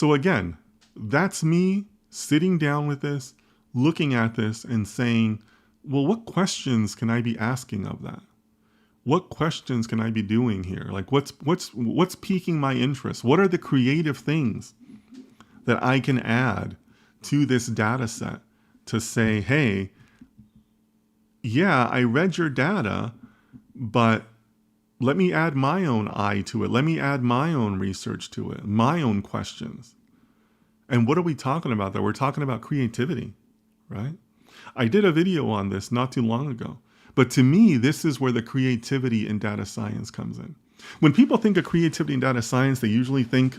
So again, that's me sitting down with this, looking at this and saying, well, what questions can I be asking of that? What questions can I be doing here? Like what's piquing my interest? What are the creative things that I can add to this data set to say, hey, yeah, I read your data, but let me add my own eye to it. Let me add my own research to it, my own questions. And what are we talking about there? We're talking about creativity, right? I did a video on this not too long ago. But to me, this is where the creativity in data science comes in. When people think of creativity in data science, they usually think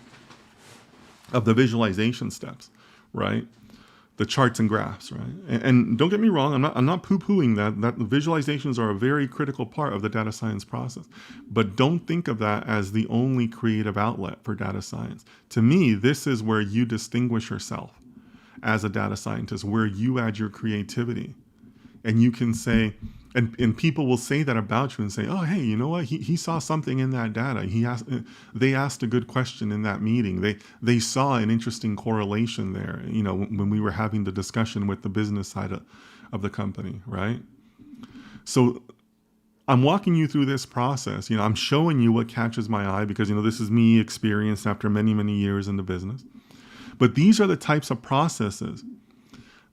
of the visualization steps, right? The charts and graphs, right? And don't get me wrong, I'm not poo-pooing that the visualizations are a very critical part of the data science process. But don't think of that as the only creative outlet for data science. To me, this is where you distinguish yourself as a data scientist, where you add your creativity. And you can say, and people will say that about you and say, oh, hey, you know what? He saw something in that data. They asked a good question in that meeting. They saw an interesting correlation there, you know, when we were having the discussion with the business side of the company, right? So I'm walking you through this process. You know, I'm showing you what catches my eye because, you know, this is me experienced after many, many years in the business. But these are the types of processes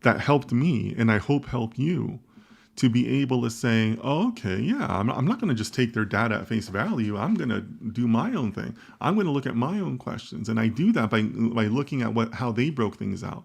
that helped me, and I hope help you, to be able to say, oh, okay, yeah, I'm not going to just take their data at face value. I'm going to do my own thing. I'm going to look at my own questions. And I do that by looking at how they broke things out.